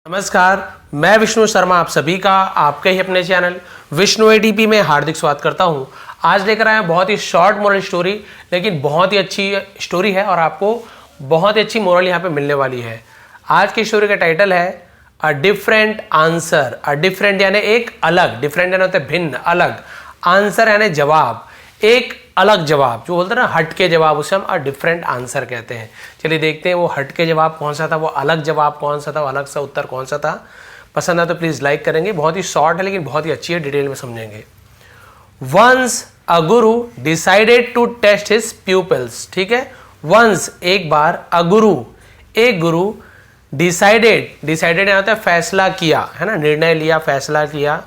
नमस्कार, मैं विष्णु शर्मा आप सभी का आपके ही अपने चैनल विष्णु एडीपी में हार्दिक स्वागत करता हूं। आज लेकर आए बहुत ही शॉर्ट मोरल स्टोरी, लेकिन बहुत ही अच्छी स्टोरी है और आपको बहुत ही अच्छी मोरल यहां पे मिलने वाली है। आज की स्टोरी का टाइटल है a different answer. A different यानी एक अलग, डिफरेंट यानी होता है भिन्न, अलग, आंसर यानी जवाब, एक अलग जवाब, जो बोलते हैं ना हट के जवाब, उसे हम अ डिफरेंट आंसर कहते हैं। चलिए देखते हैं वो हट के जवाब कौन सा था, वो अलग जवाब कौन सा था, वो अलग सा उत्तर कौन सा था। पसंद आए तो प्लीज़ लाइक करेंगे। बहुत ही शॉर्ट है लेकिन बहुत ही अच्छी है, डिटेल में समझेंगे। Once a guru decided to test his pupils. ठीक है, वंस एक बार, अ गुरु एक गुरु, डिसाइडेड, डिसाइडेड होता है फैसला किया, है ना, निर्णय लिया, फैसला किया।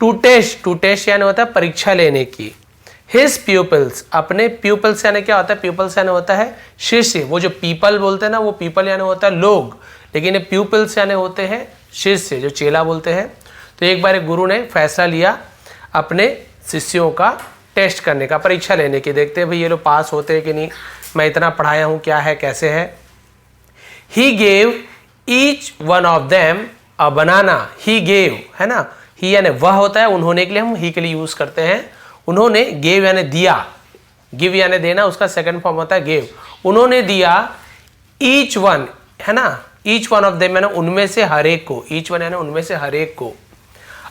टू टेस्ट यानी होता है परीक्षा लेने की। हिज प्यूपल्स, अपने प्यूपल्स यानी क्या होता है, प्यूपल्स यानी होता है शिष्य। वो जो पीपल बोलते हैं ना, वो पीपल यानी होता है लोग, लेकिन ये प्यूपल्स यानी होते हैं शिष्य, जो चेला बोलते हैं। तो एक बार एक गुरु ने फैसला लिया अपने शिष्यों का टेस्ट करने का, परीक्षा लेने की। देखते हैं भाई ये लोग पास होते हैं कि नहीं, मैं इतना पढ़ाया हूँ, क्या है, कैसे है। He gave each one of them a banana. He gave, है ना, ही यानी वह होता है, उन्होंने के लिए हम ही के लिए यूज करते हैं। उन्होंने, गेव यानी दिया, गिव यानी देना, उसका सेकंड फॉर्म होता है गेव। उन्होंने दिया ईच वन, है ना, ईच वन ऑफ देम यानी उनमें से हर एक को, ईच वन यानी उनमें से हर एक को,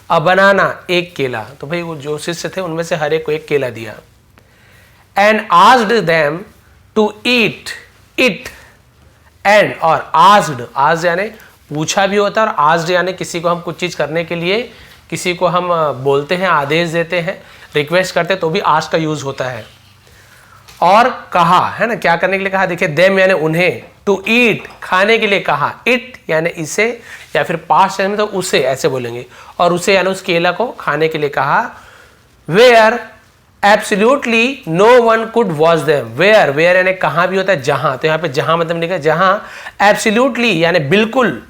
अ बनाना एक केला। तो भाई वो जो शिष्य थे उनमें से हर एक को एक केला दिया। And asked them to eat it. And और आस्क्ड यानी पूछा भी होता है, और आस्क्ड यानी किसी को हम कुछ चीज करने के लिए किसी को हम बोलते हैं, आदेश देते हैं, रिक्वेस्ट करते हैं, तो भी आस्क का यूज होता है। और कहा, है ना, क्या करने के लिए कहा, देखिए देम यानी उन्हें, टू ईट खाने के लिए कहा, इट यानी इसे, या फिर पास्ट में तो उसे ऐसे बोलेंगे, और उसे यानी उस केला को खाने के लिए कहा। Where absolutely no one could watch them. Where यानी कहाँ भी होता है जहां, तो यहाँ पे जहां मतलब लिखा है जहां, एब्सोल्युटली यानी बिल्कुल,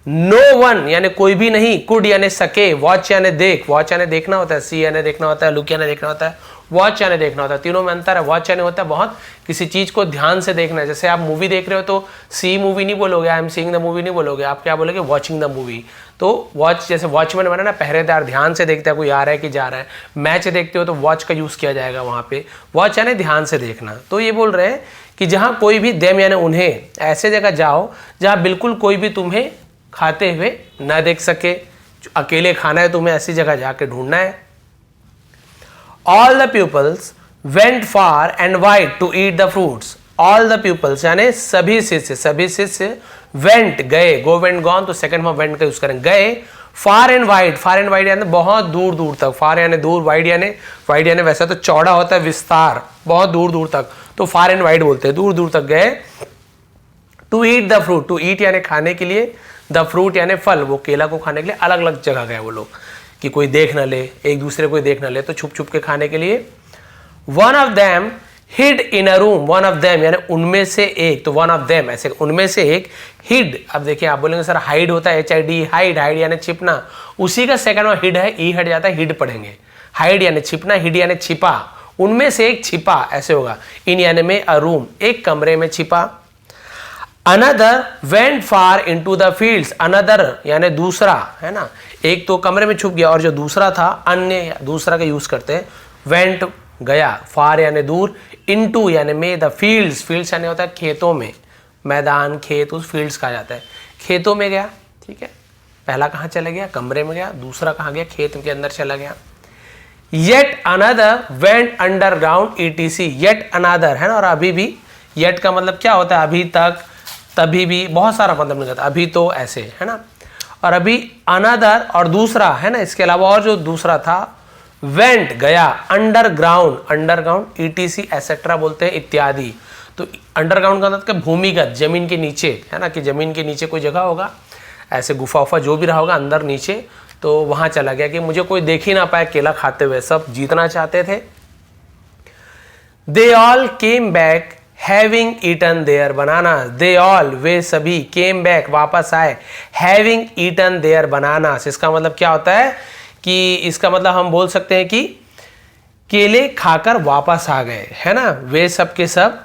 नो वन यानी कोई भी नहीं, कुड यानी सके, वॉच यानी देख, वॉच यानी देखना होता है, सी यानी देखना होता है, लुक यानी देखना होता है, वॉच यानी देखना होता है। तीनों में अंतर है। वॉच यानी होता है बहुत किसी चीज को ध्यान से देखना है। जैसे आप मूवी देख रहे हो तो सी मूवी नहीं बोलोगे, I am seeing the movie नहीं बोलोगे, आप क्या बोलोगे, वॉचिंग द मूवी। तो वॉच, जैसे वॉचमैन बना ना, पहरेदार, ध्यान से देखता है कोई आ रहा है कि जा रहा है। मैच देखते हो तो वॉच का यूज किया जाएगा वहां पे, वॉच यानी ध्यान से देखना। तो ये बोल रहे हैं कि जहां कोई भी, देम यानी उन्हें, ऐसे जगह जाओ जहां बिल्कुल कोई भी तुम्हें खाते हुए न देख सके, अकेले खाना है तुम्हें, ऐसी जगह जाके ढूंढना है। All the peoples went far and wide to eat the fruits. All the peoples यानी सभी शिष्य वेंट गए, गो वेंट गॉन, तो सेकंड फॉर्म वेंट का यूज करें, गए। फार एंड वाइड यानी बहुत दूर दूर तक, फार यानी दूर, वाइड यानी वैसा तो चौड़ा होता है, विस्तार, बहुत दूर दूर तक, तो फार एंड वाइड बोलते हैं, दूर दूर तक गए। To eat the fruit, to eat यानी खाने के लिए, द फ्रूट यानी फल, वो केला को खाने के लिए अलग अलग जगह गए वो लोग, कि कोई देख ना ले, एक दूसरे को देख ना ले, तो छुप छुप के खाने के लिए। One of them hid in a room. One of them यानी उनमें से एक, तो वन ऑफ देम ऐसे उनमें से एक, हिड, अब देखिए आप बोलेंगे सर हाइड होता है, HID, हाइड, हाइड यानी छिपना, उसी का सेकंड में हिड है, ई हट जाता है, हिड पढ़ेंगे। हाइड यानी छिपना, हिड यानी छिपा, उनमें से एक छिपा, ऐसे होगा। इन यानी में अ रूम, एक कमरे में छिपा। Another went far into the fields. Another यानी दूसरा, है ना, एक तो कमरे में छुप गया, और जो दूसरा था, अन्य, दूसरा का यूज करते हैं। वेंट गया, फार यानी दूर, इनटू यानी में, द फील्ड्स यानी होता है खेतों में, मैदान, खेत, उस फील्ड्स कहा जाता है, खेतों में गया। ठीक है, पहला कहाँ चला गया, कमरे में गया, दूसरा कहाँ गया, खेत के अंदर चला गया। Yet another went underground ETC। Yet another, है ना, और अभी भी, येट का मतलब क्या होता है, अभी तक, तभी भी, बहुत सारा मतलब निकलता है, अभी तो ऐसे, है ना, और अभी अनदर और दूसरा, है ना, इसके अलावा और जो दूसरा था, वेंट गया, अंडरग्राउंड ETC एसेट्रा बोलते हैं, इत्यादि। तो अंडरग्राउंड का मतलब भूमिगत, जमीन के नीचे, है ना, कि जमीन के नीचे कोई जगह होगा, ऐसे गुफा उफा जो भी रहा होगा अंदर नीचे, तो वहां चला गया कि मुझे कोई देख ही ना पाए केला खाते हुए, सब जीतना चाहते थे। They all came back having eaten their bananas. They all, वे सभी, केम बैक वापस आए, हैविंग ईटन देयर बनानास। इसका मतलब क्या होता है कि इसका मतलब हम बोल सकते हैं कि केले खाकर वापस आ गए, है ना, वे सब के सब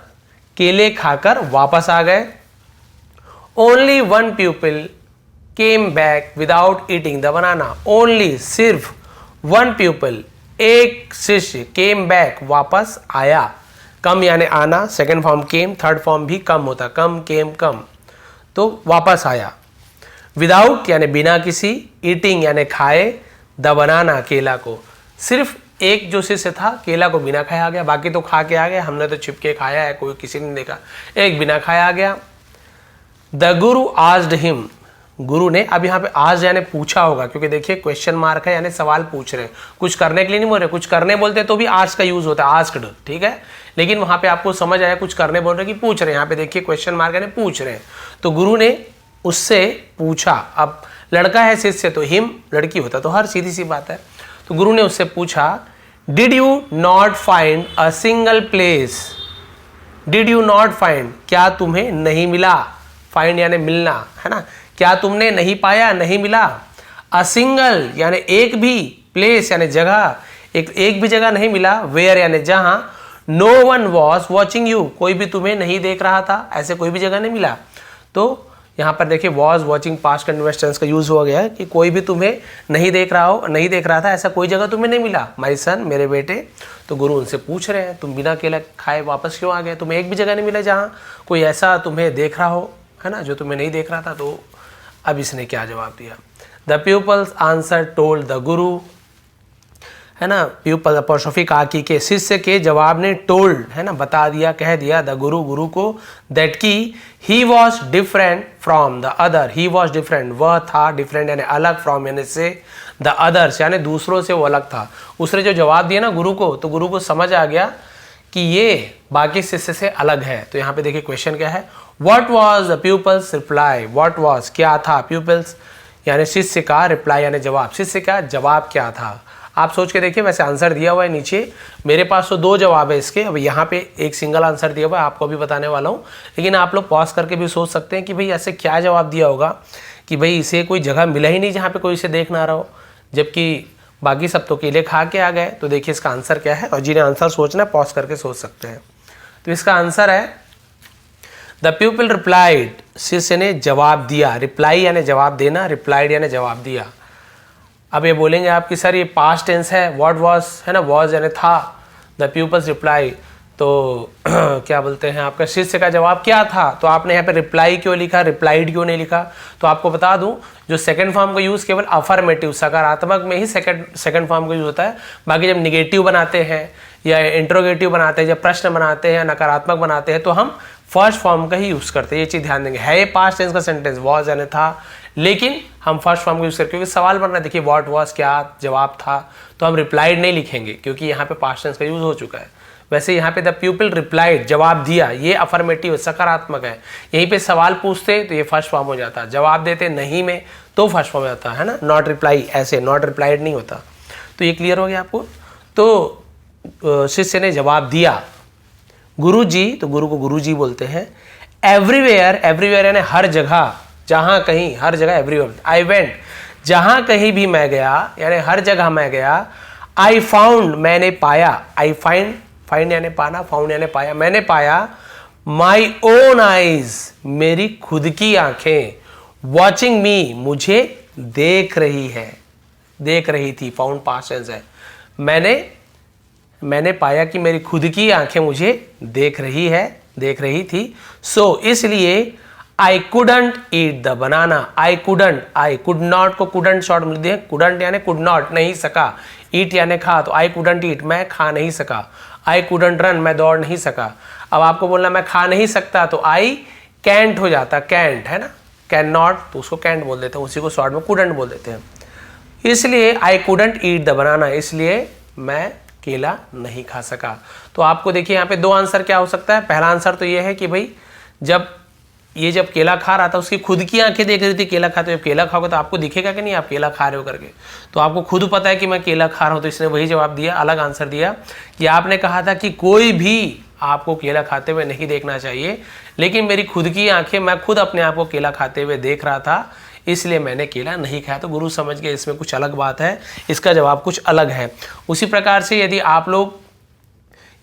केले खाकर वापस आ गए। Only one people came back without eating the banana. Only सिर्फ वन पीपल, एक शिष्य, केम बैक वापस आया। कम यानी आना, सेकेंड फॉर्म केम, थर्ड फॉर्म भी कम होता, कम केम कम, तो वापस आया। विदाउट यानी बिना किसी, ईटिंग यानी खाए, द बनाना केला को। सिर्फ एक जो शिष्य था केला को बिना खाया आ गया, बाकी तो खा के आ गया, हमने तो छिपके खाया है, कोई किसी ने देखा, एक बिना खाया आ गया। द गुरु आस्क्ड हिम, गुरु ने, अब यहाँ पे आज यानी पूछा होगा, क्योंकि देखिए क्वेश्चन मार्क है यानी सवाल पूछ रहे हैं, कुछ करने के लिए नहीं बोल रहे, कुछ करने बोलते तो भी आज का यूज होता है, आस्क्ड, ठीक है, लेकिन वहां पे आपको समझ आया कुछ करने बोल रहे कि पूछ रहे हैं, यहाँ पे देखिए क्वेश्चन मार्क यानी पूछ रहे हैं, तो गुरु ने उससे पूछा। अब लड़का है शिष्य तो हिम लड़की होता तो हर सीधी सी बात है, तो गुरु ने उससे पूछा, did you not find a single place, did you not find, क्या तुम्हें नहीं मिला, फाइंड यानी मिलना है ना, क्या तुमने नहीं पाया, नहीं मिला, अ सिंगल यानी एक भी, प्लेस यानी जगह, एक भी जगह नहीं मिला, वेयर यानी जहां, no one was watching you, कोई भी तुम्हें नहीं देख रहा था, ऐसे कोई भी जगह नहीं मिला। तो यहाँ पर देखिए was watching past continuous tense का यूज हो गया है कि कोई भी तुम्हें नहीं देख रहा था, ऐसा कोई जगह तुम्हें नहीं मिला, माय सन, मेरे बेटे। तो गुरु उनसे पूछ रहे हैं, तुम बिना केला खाए वापस क्यों आ गए, तुम्हें एक भी जगह नहीं मिला जहाँ कोई ऐसा तुम्हें देख रहा हो, है ना, जो तुम्हें नहीं देख रहा था। तो अब इसने क्या जवाब दिया, the peoples answer told the guru, है ना, पीपल अपोस्ट्रोफी काकी के शिष्य के जवाब ने टोल्ड, है ना, बता दिया, कह दिया, द गुरु, गुरु को, दैट की he was different from the other, he was different, वह था, डिफरेंट यानी अलग, फ्रॉम यानी से, द अदर्स यानी दूसरों से वो अलग था। उसने जो जवाब दिया ना गुरु को, तो गुरु को समझ आ गया कि ये बाकी शिष्य से अलग है। तो यहाँ पे देखिए क्वेश्चन क्या है, what was the peoples reply, what was क्या था, पीपल्स यानी शिष्य का, रिप्लाई यानी जवाब, शिष्य का जवाब क्या था। आप सोच के देखिए, वैसे आंसर दिया हुआ है नीचे, मेरे पास तो दो जवाब है इसके, अब यहाँ पे एक सिंगल आंसर दिया हुआ है, आपको भी बताने वाला हूँ, लेकिन आप लोग पॉज करके भी सोच सकते हैं कि भाई ऐसे क्या जवाब दिया होगा कि भाई इसे कोई जगह मिला ही नहीं जहाँ पे कोई इसे देख ना रहा हो, जबकि बाकी सब तो केले खा के आ गए। तो देखिए इसका आंसर क्या है, और जिन्हें आंसर सोचना है पॉज करके सोच सकते हैं। तो इसका आंसर है, द पीपल रिप्लाइड, शिष्य ने जवाब दिया, रिप्लाई यानी जवाब देना, रिप्लाइड यानी जवाब दिया। अब ये बोलेंगे आप कि सर ये पास्ट टेंस है, व्हाट वॉज है ना, वॉज यानी था, द पीपल्स रिप्लाई, तो क्या बोलते हैं, आपका शिष्य का जवाब क्या था, तो आपने यहाँ पे रिप्लाई क्यों लिखा, रिप्लाइड क्यों नहीं लिखा। तो आपको बता दूं, जो सेकंड फॉर्म का यूज़ केवल अफर्मेटिव सकारात्मक में ही सेकंड फॉर्म का यूज़ होता है, बाकी जब निगेटिव बनाते हैं या इंट्रोगेटिव बनाते हैं, जब प्रश्न बनाते हैं या नकारात्मक बनाते हैं, तो हम फर्स्ट फॉर्म का ही यूज़ करते हैं। ये चीज़ ध्यान देंगे, है ये पास्ट टेंस का सेंटेंस, वॉज यानी था, लेकिन हम फर्स्ट फॉर्म का यूज़ करके, क्योंकि सवाल बन रहा है, देखिए व्हाट वॉज क्या जवाब था, तो हम रिप्लाइड नहीं लिखेंगे क्योंकि यहाँ पे पास्ट टेंस का यूज़ हो चुका है। वैसे यहाँ पे द पीपल रिप्लाइड, जवाब दिया, ये अफर्मेटिव सकारात्मक है, यहीं पे सवाल पूछते तो ये फर्स्ट फॉर्म हो जाता, जवाब देते नहीं में तो फर्स्ट फॉर्म हो जाता है ना, नॉट रिप्लाई, ऐसे नॉट रिप्लाइड नहीं होता। तो ये क्लियर हो गया आपको। तो शिष्य ने जवाब दिया, गुरु जी, तो गुरु को गुरु जी बोलते हैं, एवरीवेयर, एवरीवेयर यानी हर जगह, जहां कहीं, हर जगह एवरीवेयर, आई वेंट, जहां कहीं भी मैं गया यानी हर जगह मैं गया, आई फाउंड मैंने पाया, आई फाइंड, फाइंड यानी पाना, फाउंड यानी पाया, मैंने पाया, माई ओन आईज मेरी खुद की आंखें, वॉचिंग मी मुझे देख रही है, देख रही थी, फाउंड पास्ट टेंस है, मैंने पाया कि मेरी खुद की आंखें मुझे देख रही है, देख रही थी, सो इसलिए I couldn't eat the banana, I couldn't, I could not को कुडंट शॉर्ट में दिए, कुडंट यानी कुड नॉट नहीं सका, ईट यानी खा, तो आई कुडंट ईट मैं खा नहीं सका, आई कुडंट रन मैं दौड़ नहीं सका। अब आपको बोलना मैं खा नहीं सकता, तो आई कैंट हो जाता, कैंट है ना, कैन नॉट तो उसको कैंट बोल देते हैं, उसी को शॉर्ट में कुडंट बोल देते हैं। इसलिए I couldn't eat the banana, इसलिए मैं केला नहीं खा सका। तो आपको देखिए यहाँ पे दो आंसर क्या हो सकता है। पहला आंसर तो ये है कि भाई जब केला खा रहा था उसकी खुद की आंखें देख रही थी केला खाते, जब केला खाओगे तो आपको दिखेगा कि नहीं आप केला खा रहे हो करके, तो आपको खुद पता है कि मैं केला खा रहा हूँ, तो इसने वही जवाब दिया, अलग आंसर दिया कि आपने कहा था कि कोई भी आपको केला खाते हुए नहीं देखना चाहिए, लेकिन मेरी खुद की आंखें, मैं खुद अपने आप को केला खाते हुए देख रहा था, इसलिए मैंने केला नहीं खाया। तो गुरु समझ गए इसमें कुछ अलग बात है, इसका जवाब कुछ अलग है। उसी प्रकार से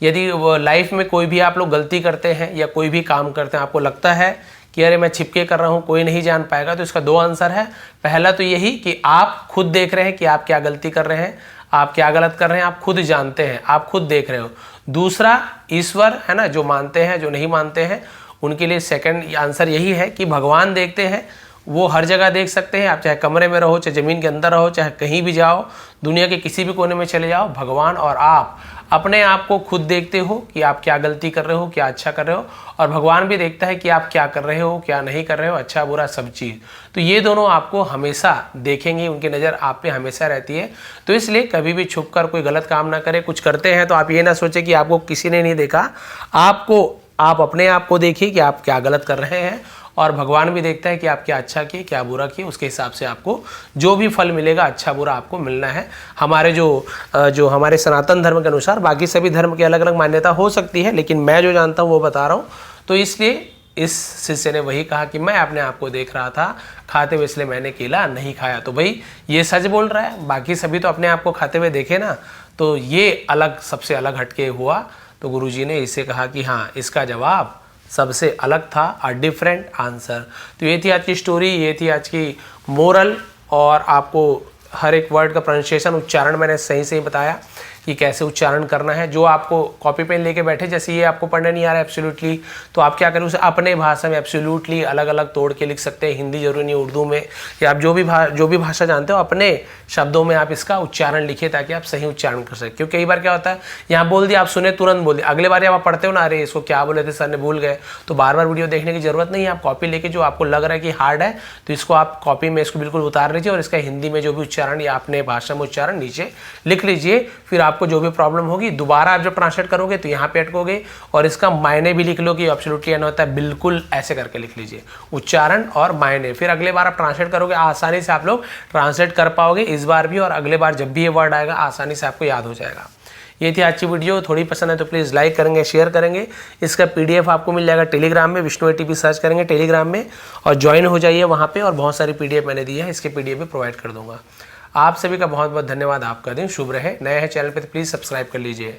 यदि लाइफ में कोई भी आप लोग गलती करते हैं या कोई भी काम करते हैं, आपको लगता है कि अरे मैं छिपके कर रहा हूँ, कोई नहीं जान पाएगा, तो इसका 2 आंसर है। पहला तो यही कि आप खुद देख रहे हैं कि आप क्या गलती कर रहे हैं, आप क्या गलत कर रहे हैं, आप खुद जानते हैं, आप खुद देख रहे हो। दूसरा, ईश्वर है ना, जो मानते हैं, जो नहीं मानते हैं, उनके लिए सेकंड आंसर यही है कि भगवान देखते हैं, वो हर जगह देख सकते हैं। आप चाहे कमरे में रहो, चाहे ज़मीन के अंदर रहो, चाहे कहीं भी जाओ, दुनिया के किसी भी कोने में चले जाओ, भगवान और आप अपने आप को खुद देखते हो कि आप क्या गलती कर रहे हो, क्या अच्छा कर रहे हो, और भगवान भी देखता है कि आप क्या कर रहे हो, क्या नहीं कर रहे हो, अच्छा बुरा सब चीज़। तो ये दोनों आपको हमेशा देखेंगे, उनकी नज़र आप पे हमेशा रहती है। तो इसलिए कभी भी छुप कर कोई गलत काम ना करें। कुछ करते हैं तो आप ये ना सोचें कि आपको किसी ने नहीं देखा, आप अपने आप को देखिए कि आप क्या गलत कर रहे हैं, और भगवान भी देखता है कि आप क्या अच्छा किए, क्या बुरा किए, उसके हिसाब से आपको जो भी फल मिलेगा, अच्छा बुरा आपको मिलना है। हमारे जो हमारे सनातन धर्म के अनुसार, बाकी सभी धर्म की अलग अलग मान्यता हो सकती है, लेकिन मैं जो जानता हूँ वो बता रहा हूँ। तो इसलिए इस शिष्य ने वही कहा कि मैं अपने आप को देख रहा था खाते हुए, इसलिए मैंने केला नहीं खाया। तो भाई ये सच बोल रहा है, बाकी सभी तो अपने आप को खाते हुए देखे ना, तो ये अलग, सबसे अलग हटके हुआ। तो गुरुजी ने इसे कहा कि हाँ, इसका जवाब सबसे अलग था, अ डिफरेंट आंसर। तो ये थी आज की स्टोरी, ये थी आज की मोरल, और आपको हर एक वर्ड का प्रोनाउंसिएशन, उच्चारण मैंने सही सही बताया कि कैसे उच्चारण करना है। जो आपको कॉपी पेन लेके बैठे, जैसे ये आपको पढ़ना नहीं आ रहा है एब्सोल्युटली, तो आप क्या करें, उसे अपने भाषा में एब्सोल्युटली अलग अलग तोड़ के लिख सकते हैं। हिंदी जरूरी नहीं, उर्दू में, या आप जो भी भाषा जानते हो अपने शब्दों में आप इसका उच्चारण लिखिए, ताकि आप सही उच्चारण कर सकें। क्योंकि कई बार क्या होता है, यहाँ बोल दिया, आप सुने, तुरंत बोल दिया, अगले बार जब आप पढ़ते हो ना, अरे इसको क्या बोले थे सर ने, भूल गए, तो बार बार वीडियो देखने की जरूरत नहीं है। आप कॉपी लेके, जो आपको लग रहा है कि हार्ड है, तो इसको आप कॉपी में इसको बिल्कुल उतार लीजिए, और इसका हिंदी में जो भी उच्चारण या अपने भाषा में उच्चारण नीचे लिख लीजिए। फिर आपको जो भी प्रॉब्लम होगी, दोबारा आप जब ट्रांसलेट करोगे तो यहाँ पे अटकोगे, और इसका मायने भी लिख लो कि एब्सोल्युटली न होता है, बिल्कुल ऐसे करके लिख लीजिए, उच्चारण और मायने। फिर अगले बार आप ट्रांसलेट करोगे, आसानी से आप लोग ट्रांसलेट कर पाओगे इस बार भी, और अगले बार जब भी ये वर्ड आएगा आसानी से आपको याद हो जाएगा। ये थी आज की वीडियो। थोड़ी पसंद है तो प्लीज़ लाइक करेंगे, शेयर करेंगे। इसका PDF आपको मिल जाएगा टेलीग्राम में, विष्णु ATP सर्च करेंगे टेलीग्राम में, और ज्वाइन हो जाइए वहाँ पे। और बहुत सारी PDF मैंने दी है, इसके PDF भी प्रोवाइड कर दूंगा। आप सभी का बहुत बहुत धन्यवाद। आपका दिन शुभ रहे। नए हैं चैनल पे तो प्लीज़ सब्सक्राइब कर लीजिए।